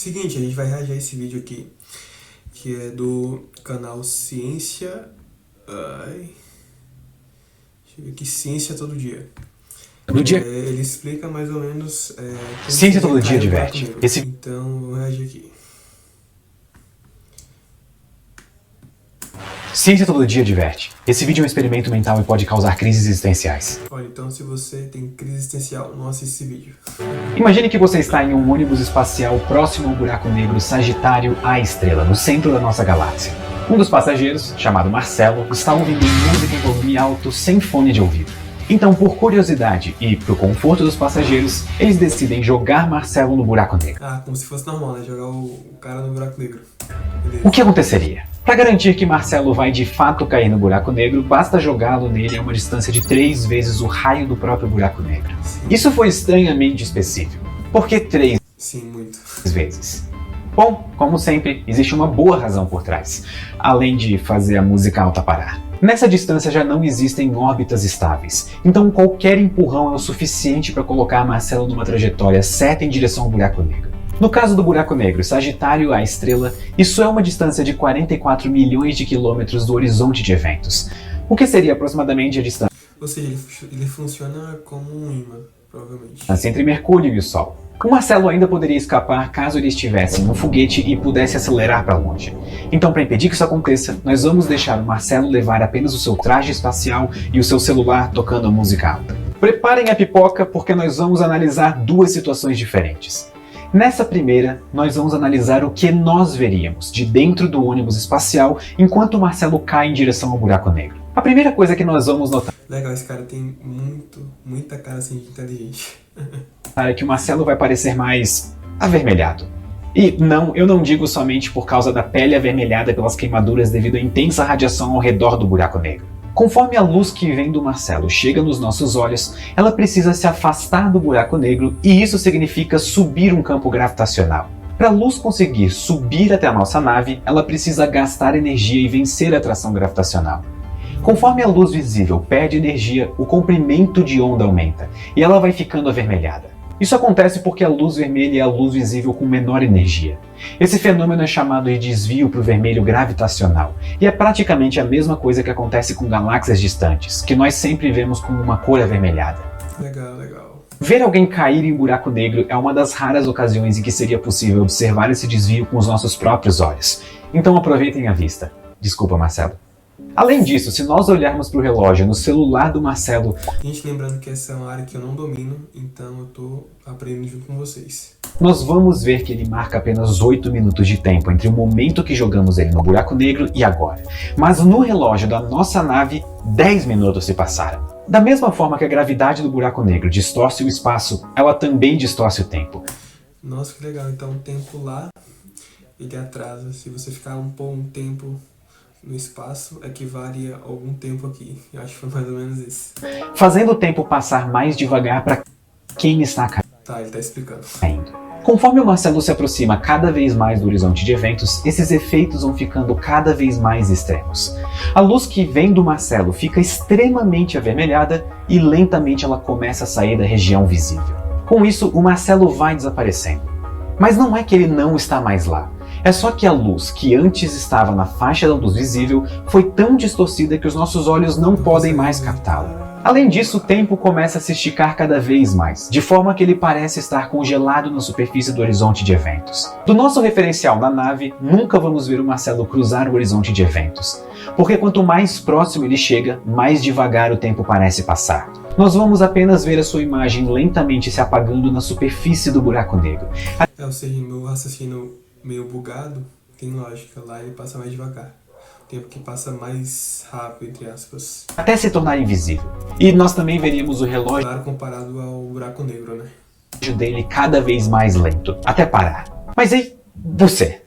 Seguinte, a gente vai reagir a esse vídeo aqui, que é do canal Ciência... Ai... Deixa eu ver aqui, Ciência Todo Dia. Todo dia. Ele explica mais ou menos... Ciência Todo Dia diverte. Então, vou reagir aqui. Ciência Todo Dia diverte. Esse vídeo é um experimento mental e pode causar crises existenciais. Olha, então se você tem crise existencial, não assista esse vídeo. Imagine que você está em um ônibus espacial próximo ao buraco negro Sagitário A Estrela, no centro da nossa galáxia. Um dos passageiros, chamado Marcelo, está ouvindo música em volume alto sem fone de ouvido. Então, por curiosidade e pro conforto dos passageiros, eles decidem jogar Marcelo no buraco negro. Ah, como se fosse normal, né? Jogar o cara no buraco negro. Beleza. O que aconteceria? Para garantir que Marcelo vai de fato cair no buraco negro, basta jogá-lo nele a uma distância de 3 vezes o raio do próprio buraco negro. Sim. Isso foi estranhamente específico. Por que 3 Sim, muito. vezes? Bom, como sempre, existe uma boa razão por trás, além de fazer a música alta parar. Nessa distância já não existem órbitas estáveis, então qualquer empurrão é o suficiente para colocar Marcelo numa trajetória certa em direção ao buraco negro. No caso do buraco negro Sagitário A Estrela, isso é uma distância de 44 milhões de quilômetros do horizonte de eventos, o que seria aproximadamente a distância Ou seja, ele funciona como um imã, provavelmente. entre Mercúrio e o Sol. O Marcelo ainda poderia escapar caso ele estivesse em um foguete e pudesse acelerar para longe. Então, para impedir que isso aconteça, nós vamos deixar o Marcelo levar apenas o seu traje espacial e o seu celular tocando a música alta. Preparem a pipoca porque nós vamos analisar duas situações diferentes. Nessa primeira, nós vamos analisar o que nós veríamos de dentro do ônibus espacial enquanto o Marcelo cai em direção ao buraco negro. A primeira coisa que nós vamos notar Legal, esse cara tem muita cara assim de inteligente. é que o Marcelo vai parecer mais avermelhado. E não, eu não digo somente por causa da pele avermelhada pelas queimaduras devido à intensa radiação ao redor do buraco negro. Conforme a luz que vem do Marcelo chega nos nossos olhos, ela precisa se afastar do buraco negro e isso significa subir um campo gravitacional. Para a luz conseguir subir até a nossa nave, ela precisa gastar energia e vencer a atração gravitacional. Conforme a luz visível perde energia, o comprimento de onda aumenta e ela vai ficando avermelhada. Isso acontece porque a luz vermelha é a luz visível com menor energia. Esse fenômeno é chamado de desvio para o vermelho gravitacional, e é praticamente a mesma coisa que acontece com galáxias distantes, que nós sempre vemos com uma cor avermelhada. Legal, legal. Ver alguém cair em um buraco negro é uma das raras ocasiões em que seria possível observar esse desvio com os nossos próprios olhos. Então aproveitem a vista. Desculpa, Marcelo. Além disso, se nós olharmos para o relógio no celular do Marcelo, Gente, lembrando que essa é uma área que eu não domino, então eu tô aprendendo junto com vocês. nós vamos ver que ele marca apenas 8 minutos de tempo entre o momento que jogamos ele no buraco negro e agora. Mas no relógio da nossa nave, 10 minutos se passaram. Da mesma forma que a gravidade do buraco negro distorce o espaço, ela também distorce o tempo. Nossa, que legal. Então o tempo lá, ele atrasa. Se você ficar um tempo no espaço, equivale a algum tempo aqui. Eu acho que foi mais ou menos isso. Fazendo o tempo passar mais devagar para quem está Tá, ele tá explicando. caindo. Conforme o Marcelo se aproxima cada vez mais do horizonte de eventos, esses efeitos vão ficando cada vez mais extremos. A luz que vem do Marcelo fica extremamente avermelhada e lentamente ela começa a sair da região visível. Com isso, o Marcelo vai desaparecendo. Mas não é que ele não está mais lá. É só que a luz, que antes estava na faixa da luz visível, foi tão distorcida que os nossos olhos não podem mais captá-la. Além disso, o tempo começa a se esticar cada vez mais, de forma que ele parece estar congelado na superfície do horizonte de eventos. Do nosso referencial na nave, nunca vamos ver o Marcelo cruzar o horizonte de eventos, porque quanto mais próximo ele chega, mais devagar o tempo parece passar. Nós vamos apenas ver a sua imagem lentamente se apagando na superfície do buraco negro. Ou seja, meu raciocínio meio bugado, tem lógica. Lá ele passa mais devagar. O tempo que passa mais rápido, entre aspas. Até se tornar invisível. E nós também veríamos o relógio Claro, comparado ao buraco negro, né? dele cada vez mais lento, até parar. Mas aí, você.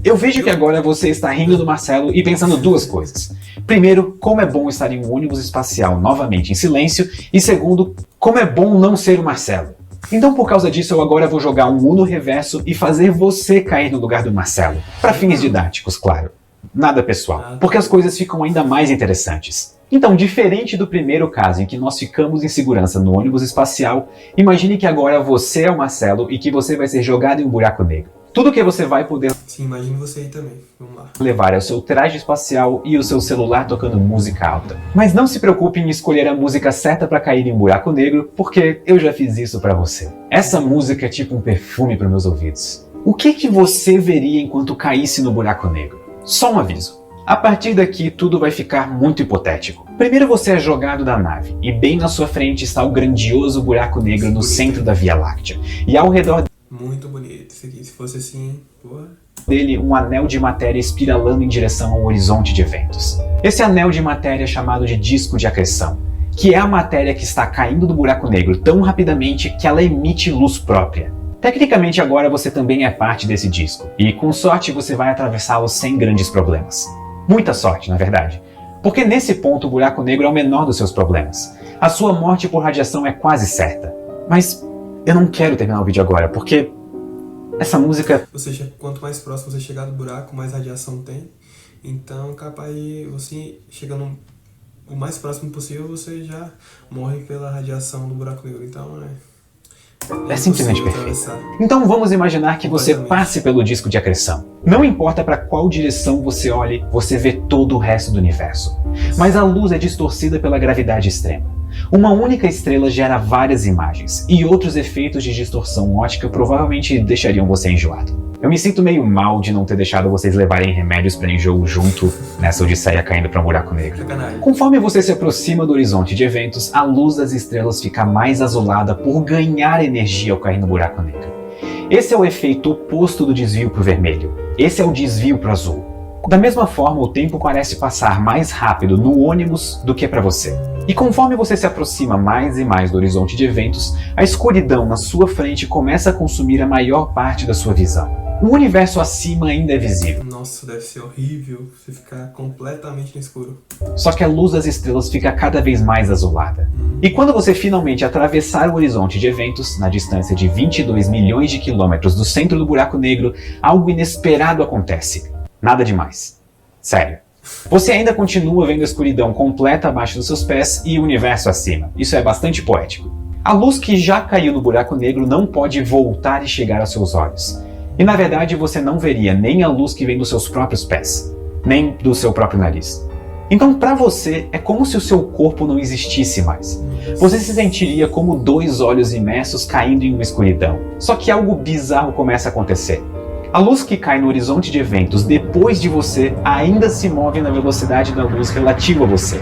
Eu vejo que agora você está rindo do Marcelo e pensando duas coisas. Primeiro, como é bom estar em um ônibus espacial novamente em silêncio. E segundo, como é bom não ser o Marcelo. Então por causa disso eu agora vou jogar um Uno reverso e fazer você cair no lugar do Marcelo. Para fins didáticos, claro. Nada pessoal, porque as coisas ficam ainda mais interessantes. Então, diferente do primeiro caso em que nós ficamos em segurança no ônibus espacial, imagine que agora você é o Marcelo e que você vai ser jogado em um buraco negro. Tudo que você vai poder Sim, imagine você aí também. Vamos lá. levar é o seu traje espacial e o seu celular tocando música alta. Mas não se preocupe em escolher a música certa para cair em um buraco negro, porque eu já fiz isso para você. Essa música é tipo um perfume para meus ouvidos. O que você veria enquanto caísse no buraco negro? Só um aviso. A partir daqui, tudo vai ficar muito hipotético. Primeiro você é jogado da nave, e bem na sua frente está o grandioso buraco negro no centro da Via Láctea. E ao redor Muito bonito isso aqui. Se fosse assim, porra. dele um anel de matéria espiralando em direção ao horizonte de eventos. Esse anel de matéria é chamado de disco de acreção, que é a matéria que está caindo do buraco negro tão rapidamente que ela emite luz própria. Tecnicamente agora você também é parte desse disco, e com sorte você vai atravessá-lo sem grandes problemas. Muita sorte, na verdade. Porque nesse ponto o buraco negro é o menor dos seus problemas. A sua morte por radiação é quase certa. Mas eu não quero terminar o vídeo agora, porque essa música... Ou seja, quanto mais próximo você chegar do buraco, mais radiação tem. Então, capaz de você chegando o mais próximo possível, você já morre pela radiação do buraco negro. Então, é simplesmente impossível perfeito. atravessar. Então vamos imaginar que você Completamente. passe pelo disco de acreção. Não importa para qual direção você olhe, você vê todo o resto do universo. Mas a luz é distorcida pela gravidade extrema. Uma única estrela gera várias imagens, e outros efeitos de distorção óptica provavelmente deixariam você enjoado. Eu me sinto meio mal de não ter deixado vocês levarem remédios para enjoo junto nessa odisseia caindo para um buraco negro. Sacanagem. Conforme você se aproxima do horizonte de eventos, a luz das estrelas fica mais azulada por ganhar energia ao cair no buraco negro. Esse é o efeito oposto do desvio para o vermelho. Esse é o desvio para o azul. Da mesma forma, o tempo parece passar mais rápido no ônibus do que para você. E conforme você se aproxima mais e mais do horizonte de eventos, a escuridão na sua frente começa a consumir a maior parte da sua visão. O universo acima ainda é visível. Nossa, deve ser horrível você ficar completamente no escuro. Só que a luz das estrelas fica cada vez mais azulada. E quando você finalmente atravessar o horizonte de eventos, na distância de 22 milhões de quilômetros do centro do buraco negro, algo inesperado acontece. Nada demais. Sério. Você ainda continua vendo a escuridão completa abaixo dos seus pés e o universo acima. Isso é bastante poético. A luz que já caiu no buraco negro não pode voltar e chegar aos seus olhos. E na verdade você não veria nem a luz que vem dos seus próprios pés, nem do seu próprio nariz. Então para você é como se o seu corpo não existisse mais. Você se sentiria como dois olhos imersos caindo em uma escuridão. Só que algo bizarro começa a acontecer. A luz que cai no horizonte de eventos depois de você ainda se move na velocidade da luz relativa a você.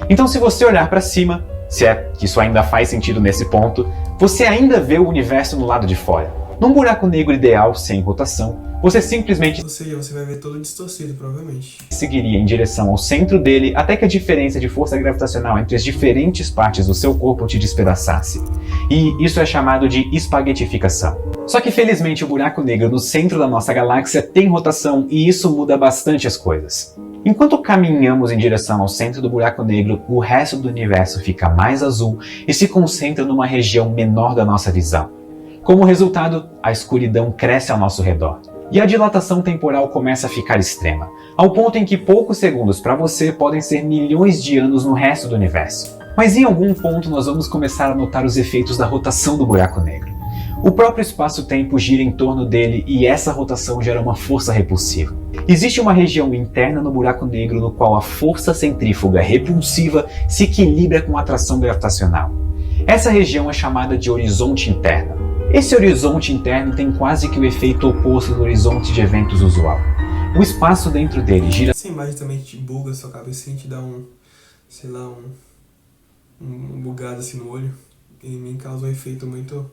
Então se você olhar para cima, se é que isso ainda faz sentido nesse ponto, você ainda vê o universo no lado de fora. Num buraco negro ideal, sem rotação, você simplesmente Ou seja, você vai ver todo distorcido, provavelmente. seguiria em direção ao centro dele até que a diferença de força gravitacional entre as diferentes partes do seu corpo te despedaçasse. E isso é chamado de espaguetificação. Só que felizmente o buraco negro no centro da nossa galáxia tem rotação e isso muda bastante as coisas. Enquanto caminhamos em direção ao centro do buraco negro, o resto do universo fica mais azul e se concentra numa região menor da nossa visão. Como resultado, a escuridão cresce ao nosso redor. E a dilatação temporal começa a ficar extrema, ao ponto em que poucos segundos para você podem ser milhões de anos no resto do universo. Mas em algum ponto nós vamos começar a notar os efeitos da rotação do buraco negro. O próprio espaço-tempo gira em torno dele e essa rotação gera uma força repulsiva. Existe uma região interna no buraco negro no qual a força centrífuga repulsiva se equilibra com a atração gravitacional. Essa região é chamada de horizonte interno. Esse horizonte interno tem quase que o efeito oposto do horizonte de eventos usual. O espaço dentro dele gira Essa imagem também te buga a sua cabeça, te dá sei lá, um bugado assim no olho. E me causa um efeito muito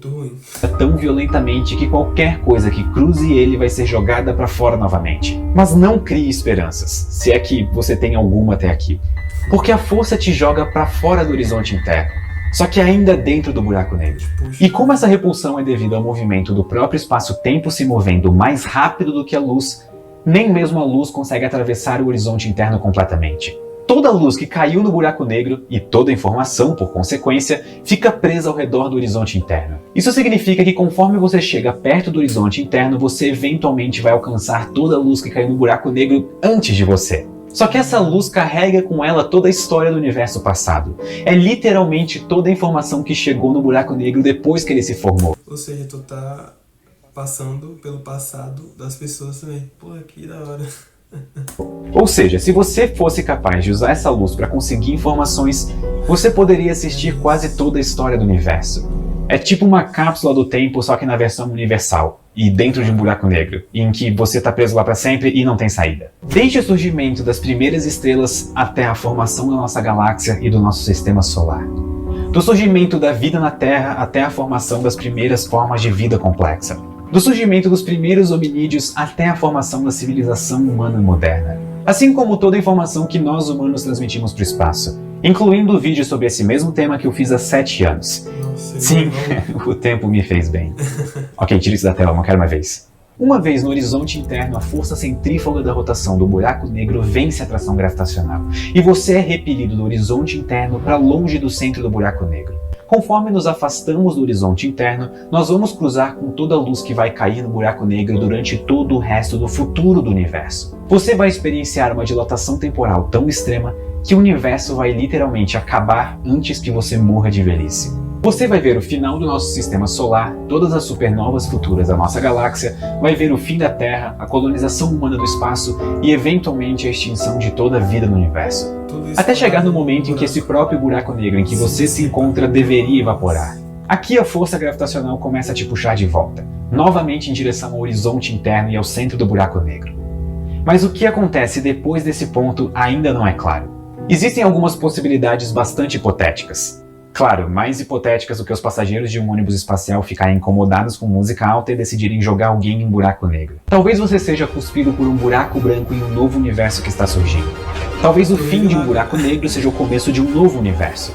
ruim. tão violentamente que qualquer coisa que cruze ele vai ser jogada para fora novamente. Mas não crie esperanças, se é que você tem alguma até aqui. Porque a força te joga para fora do horizonte interno, só que ainda dentro do buraco negro. Puxa. E como essa repulsão é devido ao movimento do próprio espaço-tempo se movendo mais rápido do que a luz, nem mesmo a luz consegue atravessar o horizonte interno completamente. Toda a luz que caiu no buraco negro, e toda a informação, por consequência, fica presa ao redor do horizonte interno. Isso significa que conforme você chega perto do horizonte interno, você eventualmente vai alcançar toda a luz que caiu no buraco negro antes de você. Só que essa luz carrega com ela toda a história do universo passado. É literalmente toda a informação que chegou no buraco negro depois que ele se formou. Ou seja, tu tá passando pelo passado das pessoas também. Pô, que da hora. Ou seja, se você fosse capaz de usar essa luz para conseguir informações, você poderia assistir quase toda a história do universo. É tipo uma cápsula do tempo, só que na versão universal, e dentro de um buraco negro, em que você está preso lá para sempre e não tem saída. Desde o surgimento das primeiras estrelas até a formação da nossa galáxia e do nosso sistema solar. Do surgimento da vida na Terra até a formação das primeiras formas de vida complexa. Do surgimento dos primeiros hominídeos até a formação da civilização humana moderna. Assim como toda a informação que nós humanos transmitimos para o espaço, incluindo o vídeo sobre esse mesmo tema que eu fiz há 7 anos. Nossa, Sim, o tempo me fez bem. Ok, tira isso da tela, não quero mais vez. Uma vez no horizonte interno, a força centrífuga da rotação do buraco negro vence a atração gravitacional, e você é repelido do horizonte interno para longe do centro do buraco negro. Conforme nos afastamos do horizonte interno, nós vamos cruzar com toda a luz que vai cair no buraco negro durante todo o resto do futuro do universo. Você vai experienciar uma dilatação temporal tão extrema que o universo vai literalmente acabar antes que você morra de velhice. Você vai ver o final do nosso sistema solar, todas as supernovas futuras da nossa galáxia, vai ver o fim da Terra, a colonização humana do espaço e eventualmente a extinção de toda a vida no universo. Até chegar no momento em que esse próprio buraco negro em que você se encontra deveria evaporar. Aqui a força gravitacional começa a te puxar de volta, novamente em direção ao horizonte interno e ao centro do buraco negro. Mas o que acontece depois desse ponto ainda não é claro. Existem algumas possibilidades bastante hipotéticas. Claro, mais hipotéticas do que os passageiros de um ônibus espacial ficarem incomodados com música alta e decidirem jogar alguém em um buraco negro. Talvez você seja cuspido por um buraco branco em um novo universo que está surgindo. Talvez o fim de um buraco negro seja o começo de um novo universo.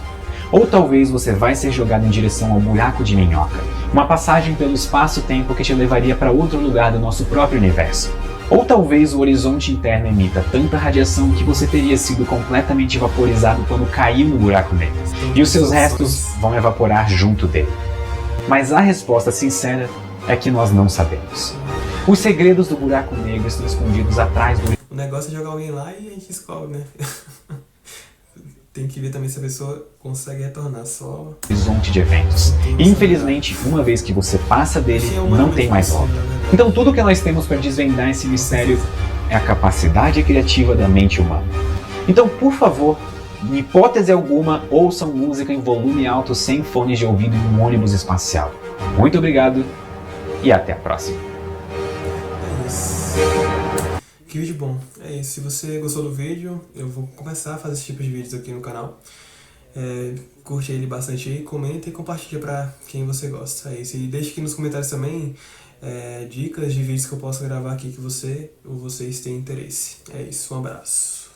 Ou talvez você vai ser jogado em direção ao buraco de minhoca, uma passagem pelo espaço-tempo que te levaria para outro lugar do nosso próprio universo. Ou talvez o horizonte interno emita tanta radiação que você teria sido completamente vaporizado quando caiu no buraco negro, e os seus restos vão evaporar junto dele. Mas a resposta sincera é que nós não sabemos. Os segredos do buraco negro estão escondidos atrás do... O negócio é jogar alguém lá e a gente descobre, né? Tem que ver também se a pessoa consegue retornar só... horizonte de eventos. E infelizmente, uma vez que você passa dele, não tem mais volta. Então tudo que nós temos para desvendar esse mistério é a capacidade criativa da mente humana. Então, por favor, em hipótese alguma, ouçam música em volume alto sem fones de ouvido em um ônibus espacial. Muito obrigado e até a próxima. É isso. Que vídeo bom. É isso. Se você gostou do vídeo, eu vou começar a fazer esse tipo de vídeos aqui no canal. Curte ele bastante aí, comenta e compartilha pra quem você gosta. É isso. E deixe aqui nos comentários também dicas de vídeos que eu posso gravar aqui que vocês têm interesse. É isso. Um abraço.